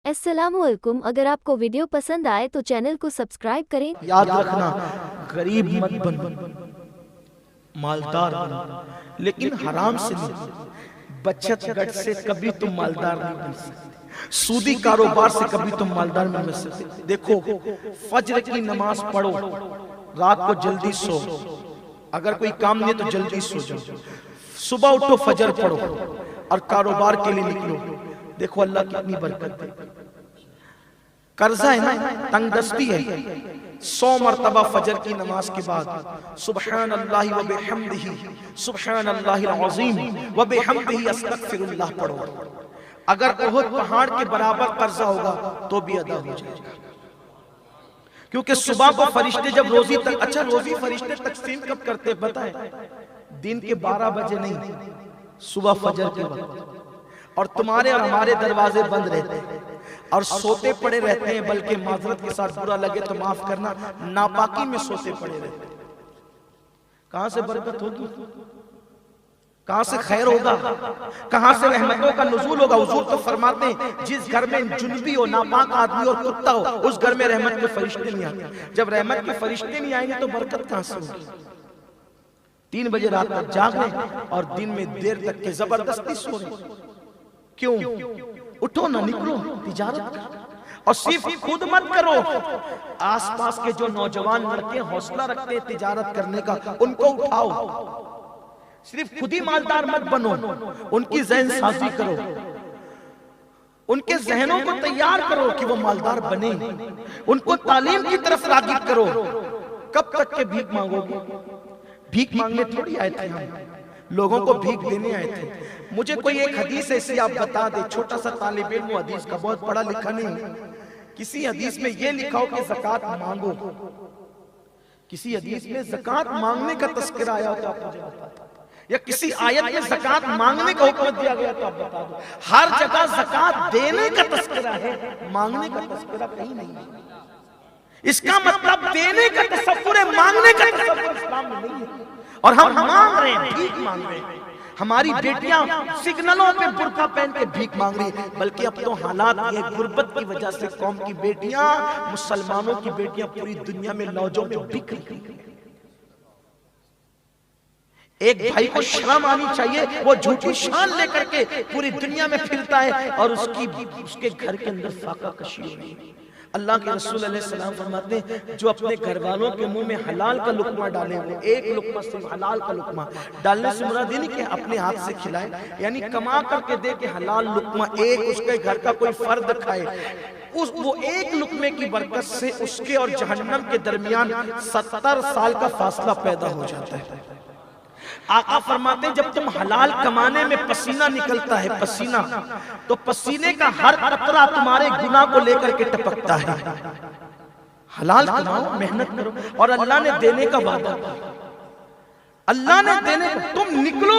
अस्सलामुअलैकुम। अगर आपको वीडियो पसंद आए तो चैनल को सब्सक्राइब करें। याद रखना, गरीब मत बनो, मालदार बनो, लेकिन हराम से नहीं। बचत गट से कभी तुम मालदार नहीं बन सकते, सूदी कारोबार से कभी तुम मालदार नहीं बन सकते। देखो, फज्र की नमाज पढ़ो, रात को जल्दी सो, अगर कोई काम नहीं तो जल्दी सो जाओ, सुबह उठो, फजर पढ़ो और कारोबार के लिए निकलो। देखो अल्लाह कितनी बरकत है। कर्जा है ना, तंगदस्ती है, 100 मरतबा फजर की नमाज के बाद सुबहान अल्लाह व बिहम्दिही सुबहान अल्लाहिल अज़ीम व बिहम्दिही अस्तगफिरुल्लाह पढ़ो। अगर उहुद पहाड़ के बराबर कर्जा होगा तो भी अदा हो जाएगा। क्योंकि सुबह को फरिश्ते जब रोजी तक, अच्छा रोजी फरिश्ते तकसीम कब करते पता है? दिन के 12 बजे नहीं, सुबह फजर के वक्त। और तुम्हारे और हमारे दरवाजे बंद रहते हैं और सोते पड़े रहते हैं, बल्कि माजरत के साथ बुरा लगे तो माफ करना, नापाकी में सोते पड़े रहते हैं। कहां से बरकत होगी, कहां से खैर होगा, कहां से रहमतों का नुज़ूल होगा? हुजूर तो फरमाते हैं, जिस घर में जुनबी हो, नापाक आदमी और कुत्ता हो, उस घर में रहमत के फरिश्ते नहीं आते। जब रहमत के फरिश्ते नहीं आएंगे तो बरकत कहां से होगी? 3 बजे रात तक जाग रहे और दिन में देर तक के जबरदस्ती सो रहे। क्यों? उठो ना, निकलो, तिजारत करो। और सिर्फ खुद मत करो, आसपास के जो नौजवान लड़के हौसला रखते हैं तिजारत करने का, उनको उठाओ। सिर्फ खुद ही मालदार मत बनो, उनकी ज़हन साजी करो, उनके जहनों को तैयार करो कि वो मालदार बने, उनको तालीम की तरफ राग़िब करो। कब तक के भीख मांगोगे? भीख मांगने थोड़ी आए थे हम, लोगों को भीख देने आए थे। मुझे कोई एक हदीस ऐसी आप बता दे, छोटा सा तालिब इल्म हदीस का, बहुत पढ़ा लिखा नहीं, किसी हदीस में ये लिखा हो कि ज़कात मांगो, किसी हदीस में ज़कात मांगने का तस्करा आया हो तो आप मुझे बता दो, या किसी आयत में ज़कात मांगने का हुक्म दिया गया तो आप बता दो। हर जगह ज़कात देने का तस्करा है, मांगने का तस्करा कहीं नहीं है। इसका मतलब देने का तसव्वुर है, मांगने का तसव्वुर इस्लाम में नहीं है। और हम मांग रहे हैं, भीख मांग रहे हैं। हमारी बेटियां सिग्नलों पे बुर्का पहन के भीख मांग रही है, बल्कि अब तो हालात ये गुर्बत की वजह से कौम की बेटियां, मुसलमानों की बेटियां पूरी दुनिया में लौजों में बिक रही हैं। एक भाई को शर्म आनी चाहिए, वो झूठी शान लेकर के पूरी दुनिया में फिरता है और उसके घर के अंदर फाका कशी हो रही है। अल्लाह के रसूल अलैहिस्सलाम फरमाते हैं, जो अपने घर वालों के मुंह में हलाल का लुकमा डाले, वो एक लुकमा सिर्फ हलाल का लुकमा डालने से मुराद नहीं कि अपने हाथ से खिलाए, यानी कमा करके दे के हलाल लुकमा एक उसके घर का कोई फर्द खाए, वो एक लुकमे की बरकत से उसके और जहन्नम के दरमियान 70 साल का फासला पैदा हो जाता है। आका फरमाते हैं, जब तुम हलाल कमाने में पसीना निकलता है, पसीना, तो पसीने का हर कतरा तुम्हारे गुनाह को लेकर के टपकता है। हलाल कमाओ, मेहनत करो, और अल्लाह ने देने का वादा, अल्लाह ने देने, तुम निकलो।